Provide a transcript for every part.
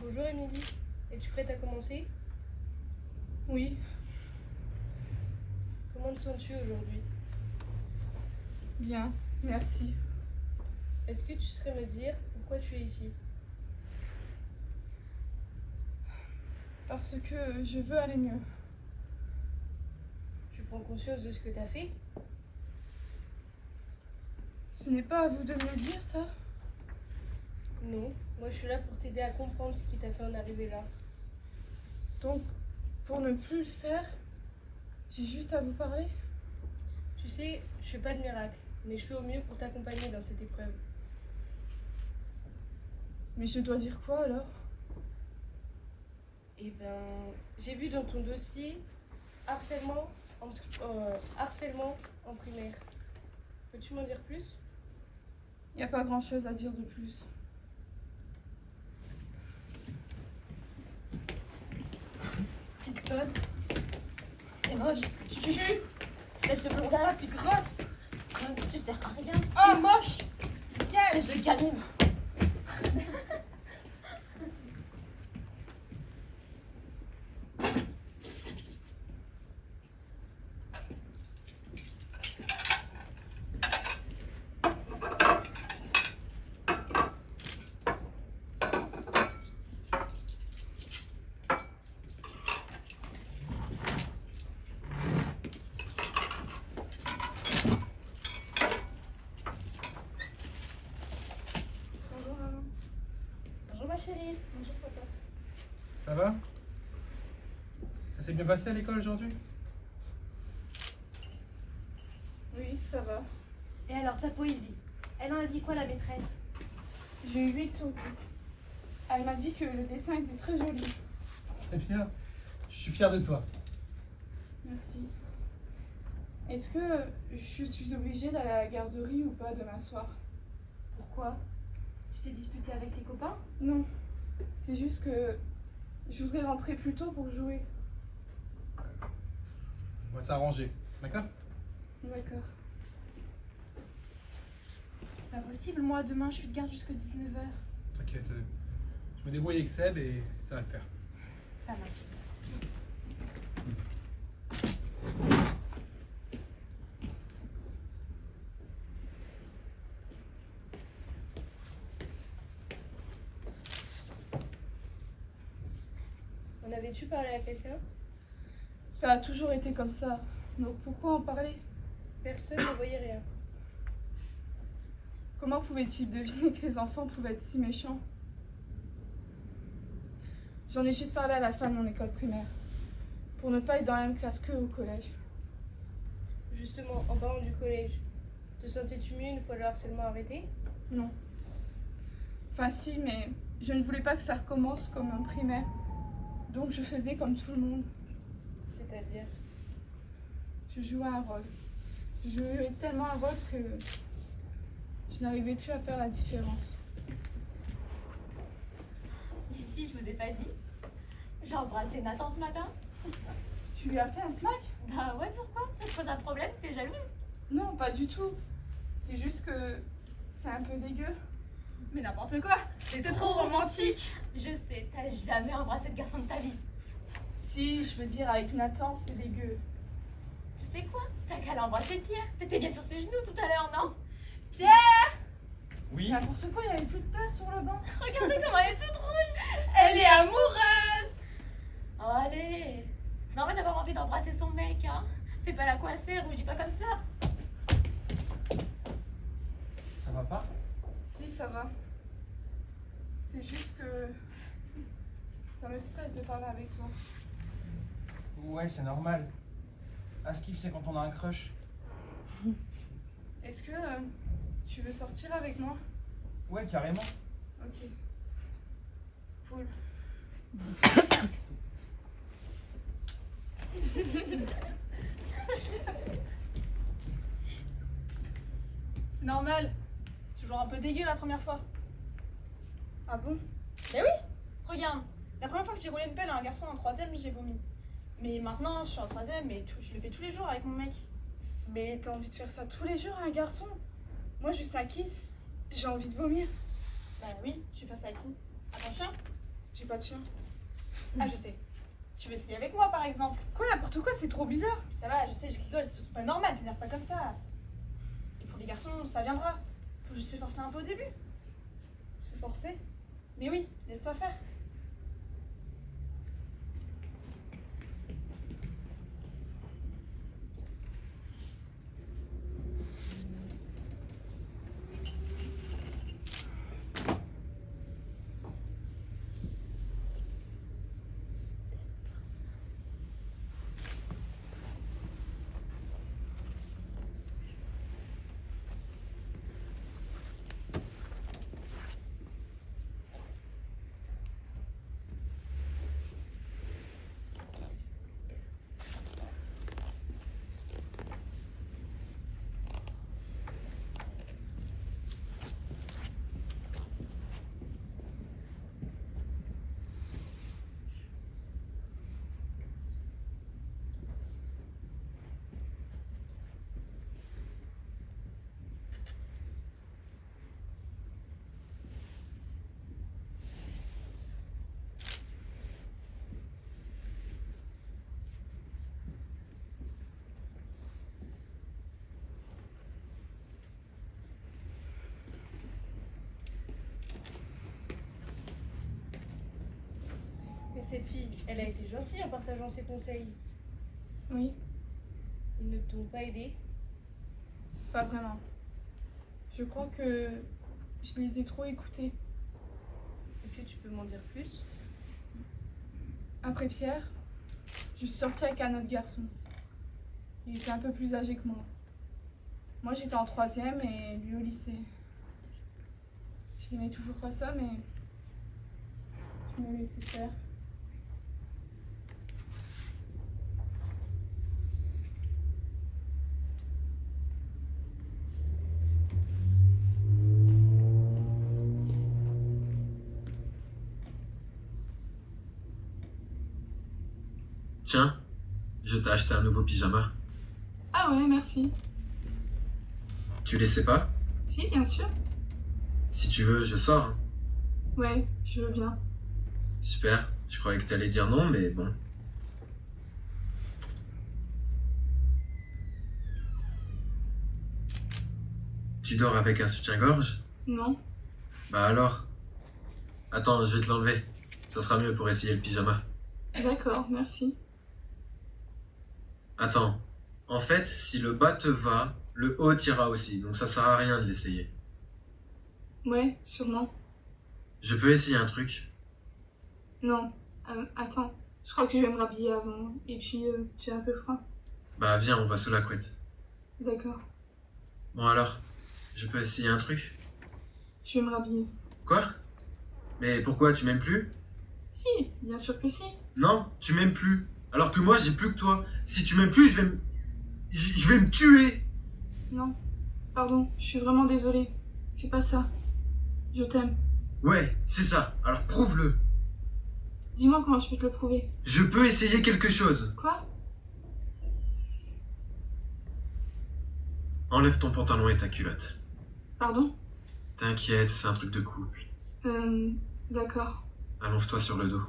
Bonjour Émilie, es-tu prête à commencer? Oui, Comment te sens-tu aujourd'hui? bien, merci. Est-ce que tu saurais me dire pourquoi tu es ici? Parce que je veux aller mieux. Tu prends conscience de ce que tu as fait? Ce n'est pas à vous de me le dire, ça? Non, moi je suis là pour t'aider à comprendre ce qui t'a fait en arriver là. Donc, pour ne plus le faire, j'ai juste à vous parler? Tu sais, je fais pas de miracle, mais je fais au mieux pour t'accompagner dans cette épreuve. Mais je dois dire quoi alors? Eh ben, j'ai vu dans ton dossier harcèlement harcèlement en primaire. Peux-tu m'en dire plus? Il n'y a pas grand-chose à dire de plus. Petite conne. T'es moche. Chuchu. Espèce de blondade. T'es grosse! Conne, tu sers à rien. Oh, T'es moche. Dégage! Espèce de gamine. Bonjour maman. Bonjour ma chérie. Bonjour papa. Ça va? Ça s'est bien passé à l'école aujourd'hui? Oui, ça va. Et alors ta poésie, elle en a dit quoi la maîtresse? J'ai eu 8 sur 10. Elle m'a dit que le dessin était très joli. C'est bien. Je suis fier de toi. Merci. Est-ce que je suis obligée d'aller à la garderie ou pas demain soir? Pourquoi? Tu t'es disputé avec tes copains? Non, c'est juste que je voudrais rentrer plus tôt pour jouer. On va s'arranger. D'accord? D'accord. C'est pas possible, moi demain je suis de garde jusqu'à 19h. T'inquiète. Je me débrouille avec Seb et ça va le faire. Ça marche. En avais-tu parlé à quelqu'un? Ça a toujours été comme ça. Donc pourquoi en parler? Personne ne voyait rien. Comment pouvait-il deviner que les enfants pouvaient être si méchants? J'en ai juste parlé à la fin de mon école primaire. Pour ne pas être dans la même classe qu'eux au collège. Justement, en parlant du collège, te sentais-tu mieux une fois le harcèlement arrêté? Non. Enfin si, mais je ne voulais pas que ça recommence comme en primaire. Donc je faisais comme tout le monde. C'est-à-dire? Je jouais un rôle. Je jouais tellement un rôle que je n'arrivais plus à faire la différence. Les filles, je vous ai pas dit. J'ai embrassé Nathan ce matin. Tu lui as fait un smack? Bah ouais, pourquoi? Ça te pose un problème? T'es jalouse? Non, pas du tout. C'est juste que c'est un peu dégueu. Mais n'importe quoi. C'est trop romantique. Je sais, t'as jamais embrassé de garçon de ta vie. Si, je veux dire, avec Nathan, c'est dégueu. Tu sais quoi? T'as qu'à l'embrasser Pierre. T'étais bien sur ses genoux tout à l'heure, non? Pierre! Oui? N'importe quoi, il n'y avait plus de place sur le banc. Regardez comment elle est toute rouge. Elle est amoureuse! Oh allez. C'est normal d'avoir envie d'embrasser son mec, hein. Fais pas la coincée, rougis pas comme ça. Ça va pas? Si, ça va. C'est juste que ça me stresse de parler avec toi. Ouais, c'est normal. À ce kiff, c'est quand on a un crush. Est-ce que tu veux sortir avec moi? Ouais, carrément. Ok. Cool. C'est normal. C'est toujours un peu dégueu la première fois. Ah bon? Regarde, la première fois que j'ai roulé une pelle à un garçon en troisième, j'ai vomi. Mais maintenant, je suis en troisième et je le fais tous les jours avec mon mec. Mais t'as envie de faire ça tous les jours à un garçon? Moi, juste un kiss, j'ai envie de vomir. Bah oui, tu fais ça à qui? À ton chien? J'ai pas de chien. Ah, je sais. Tu veux essayer avec moi, par exemple? Quoi, n'importe quoi, c'est trop bizarre. Ça va, je sais, je rigole, c'est surtout pas normal, t'énerve pas comme ça. Et pour les garçons, ça viendra. Faut juste se forcer un peu au début. Se forcer? Mais oui, laisse-toi faire. Mais cette fille, elle a été gentille en partageant ses conseils. Oui, Ils ne t'ont pas aidé. pas vraiment. Je crois que je les ai trop écoutés. Est-ce que tu peux m'en dire plus? Après Pierre, je suis sortie avec un autre garçon. Il était un peu plus âgé que moi. Moi, j'étais en troisième et lui au lycée. Je n'aimais toujours pas ça, mais je me laissais faire. Tiens, je t'ai acheté un nouveau pyjama. Ah ouais, merci. Tu les sais pas? Si, bien sûr. Si tu veux, je sors. Hein. Ouais, je veux bien. Super, je croyais que t'allais dire non, mais bon. Tu dors avec un soutien-gorge? Non. Bah alors? Attends, je vais te l'enlever. Ça sera mieux pour essayer le pyjama. D'accord, merci. Attends, en fait, si le bas te va, le haut t'ira aussi, donc ça sert à rien de l'essayer. Ouais, sûrement. Je peux essayer un truc? Non. Attends, je crois que je vais me rhabiller avant. Et puis, j'ai un peu froid. Bah viens, on va sous la couette. D'accord. Bon alors, je peux essayer un truc? Je vais me rhabiller. Quoi? Mais pourquoi, tu m'aimes plus? Si, bien sûr que si. Non, tu m'aimes plus. Alors que moi, j'ai plus que toi. Si tu m'aimes plus, je vais me tuer. Non. Pardon, je suis vraiment désolée. Fais pas ça. Je t'aime. Ouais, c'est ça. Alors prouve-le. Dis-moi comment je peux te le prouver. Je peux essayer quelque chose. Quoi? Enlève ton pantalon et ta culotte. Pardon? T'inquiète, c'est un truc de couple. D'accord. Allonge-toi sur le dos.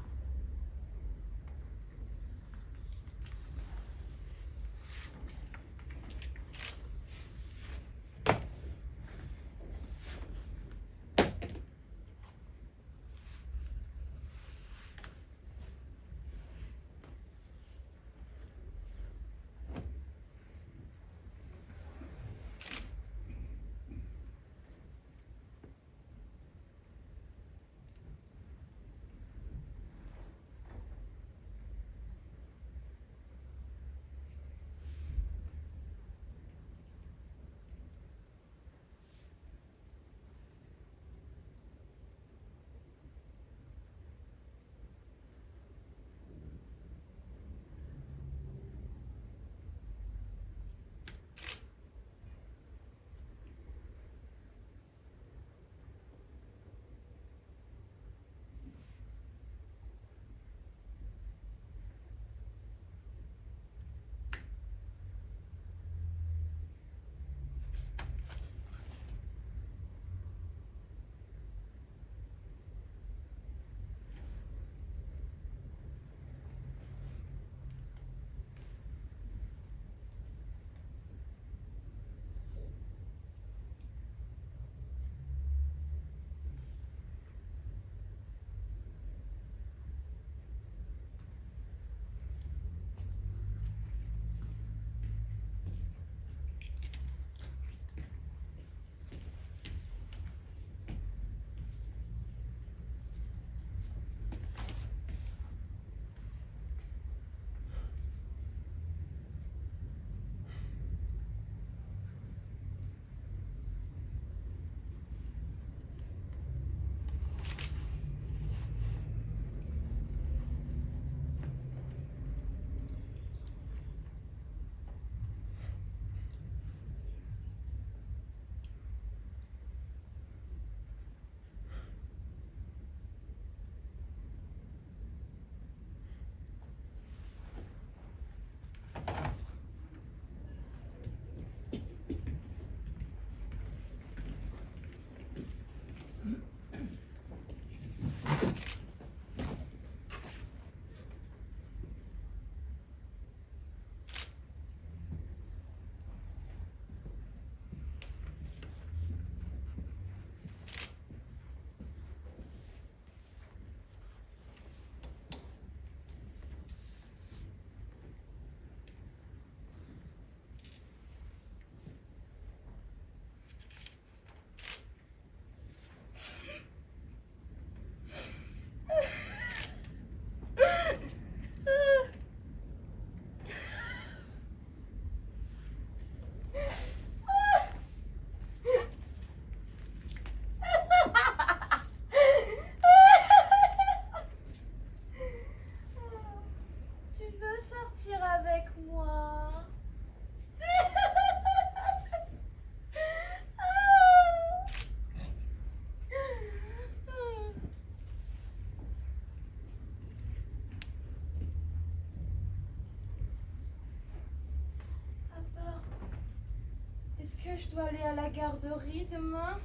que je dois aller à la garderie demain?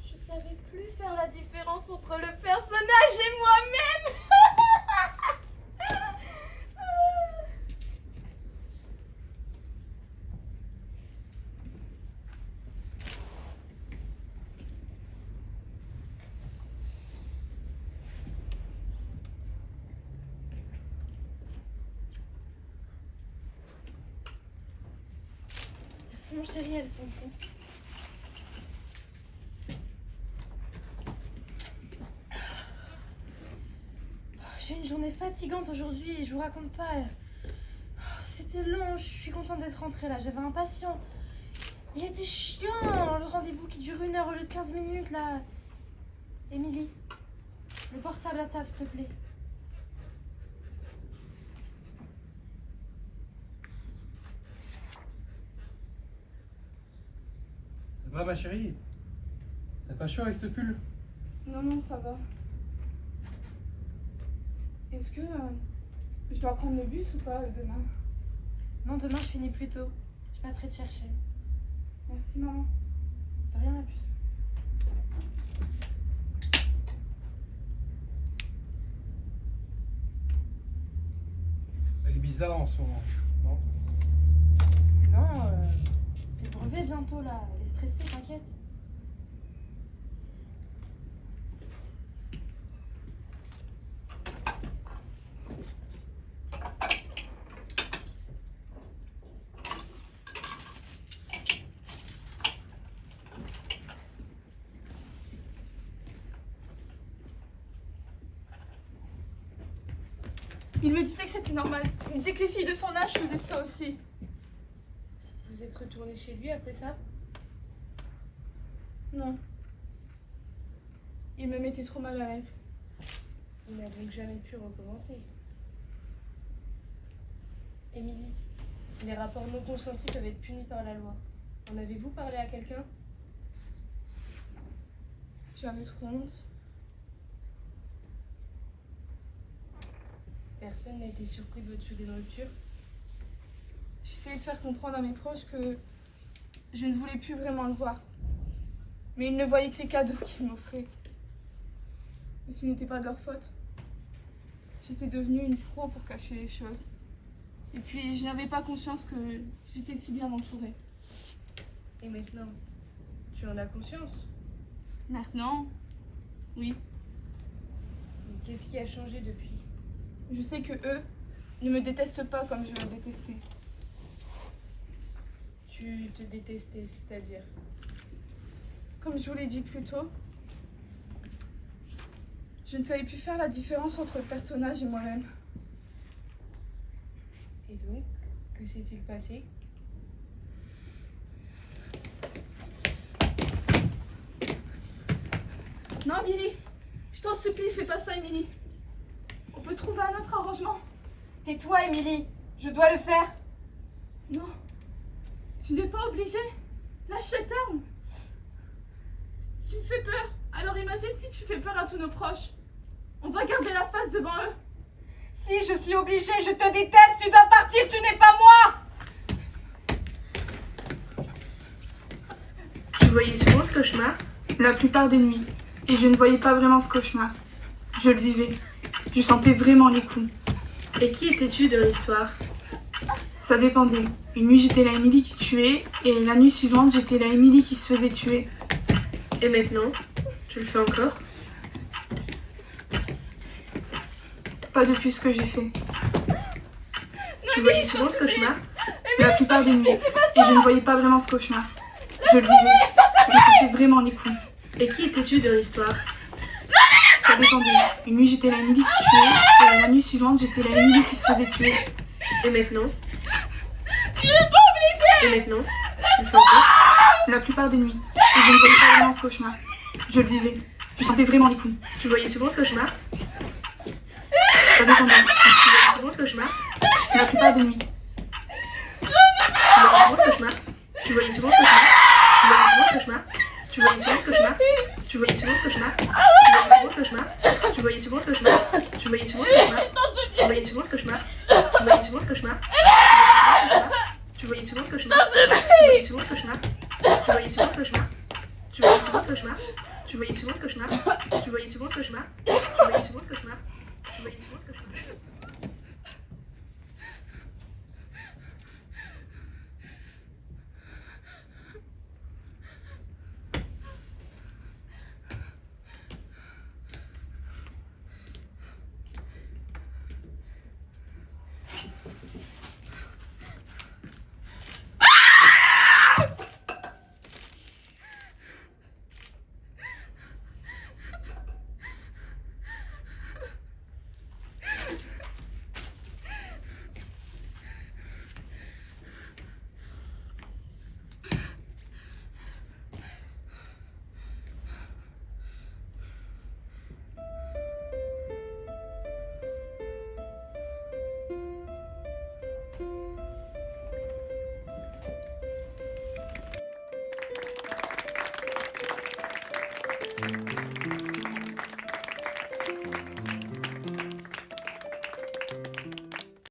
Je savais plus faire la différence entre le personnage et moi-même. Merci mon chéri, elles sont bonnes. J'ai une journée fatigante aujourd'hui et je vous raconte pas. C'était long, je suis contente d'être rentrée là. J'avais un patient. Il était chiant, le rendez-vous qui dure 1 heure au lieu de 15 minutes là. Émilie, le portable à table, s'il te plaît. Ça va, ma chérie? T'as pas chaud avec ce pull? Non, non, ça va. Est-ce que je dois prendre le bus ou pas demain? Non, demain je finis plus tôt. Je passerai te chercher. Merci maman. De rien, la puce. Elle est bizarre en ce moment, non? Non, c'est le brevet bientôt là. Elle est stressée, t'inquiète. Il me disait que c'était normal. Il disait que les filles de son âge faisaient ça aussi. Vous êtes retourné chez lui après ça? Non. Il me mettait trop mal à l'aise. Il n'a donc jamais pu recommencer. Émilie, les rapports non consentis peuvent être punis par la loi. En avez-vous parlé à quelqu'un? J'avais trop honte. Personne n'a été surpris de votre soudaine rupture? J'essayais de faire comprendre à mes proches que je ne voulais plus vraiment le voir. Mais ils ne voyaient que les cadeaux qu'il m'offrait. Et ce n'était pas de leur faute. J'étais devenue une pro pour cacher les choses. Et puis je n'avais pas conscience que j'étais si bien entourée. Et maintenant, tu en as conscience? Maintenant, oui. Et qu'est-ce qui a changé depuis? Je sais que eux ne me détestent pas comme je le détestais. Tu te détestais, c'est-à-dire? Comme je vous l'ai dit plus tôt, je ne savais plus faire la différence entre le personnage et moi-même. Et donc, que s'est-il passé? Non, Emily, je t'en supplie, fais pas ça, Emily. On peut trouver un autre arrangement. Tais-toi, Émilie. Je dois le faire. Non, tu n'es pas obligée. Lâche cet arme. Tu me fais peur. Alors imagine si tu fais peur à tous nos proches. On doit garder la face devant eux. Si je suis obligée, je te déteste. Tu dois partir, tu n'es pas moi. Tu voyais souvent ce cauchemar? La plupart des nuits. Et je ne voyais pas vraiment ce cauchemar. Je le vivais. Je sentais vraiment les coups. Et qui étais-tu dans l'histoire? Ça dépendait. Une nuit, j'étais la Émilie qui tuait. Et la nuit suivante, j'étais la Émilie qui se faisait tuer. Et maintenant, tu le fais encore? Pas depuis ce que j'ai fait. Tu voyais souvent ce cauchemar? La plupart des nuits. Et je ne voyais pas vraiment ce cauchemar. Je le vivais. Je sentais vraiment les coups. Et qui étais-tu dans l'histoire? Ça dépendait. Une nuit, j'étais la Émilie qui tuait. Et la nuit suivante, j'étais la Émilie qui se faisait tuer. Et maintenant? Et maintenant, tu le fais encore? La plupart des nuits. Et je ne voyais pas vraiment ce cauchemar. Je le vivais. Je sentais vraiment les coups. Tu voyais souvent ce cauchemar? Ça dépendait. Tu voyais souvent ce cauchemar? La plupart des nuits. Tu voyais souvent ce cauchemar? Tu voyais souvent ce cauchemar? Tu voyais souvent ce cauchemar? Tu voyais souvent ce cauchemar. Tu voyais souvent ce cauchemar. Tu voyais souvent ce cauchemar. Tu voyais souvent ce cauchemar. Tu voyais souvent ce cauchemar. Tu voyais souvent ce cauchemar. Tu voyais souvent ce cauchemar. Tu voyais souvent ce cauchemar. Tu voyais souvent ce cauchemar. Tu voyais souvent ce cauchemar. Tu voyais souvent ce cauchemar. Tu voyais souvent ce cauchemar. Tu voyais souvent ce cauchemar. Tu voyais souvent ce cauchemar. Tu voyais souvent ce cauchemar.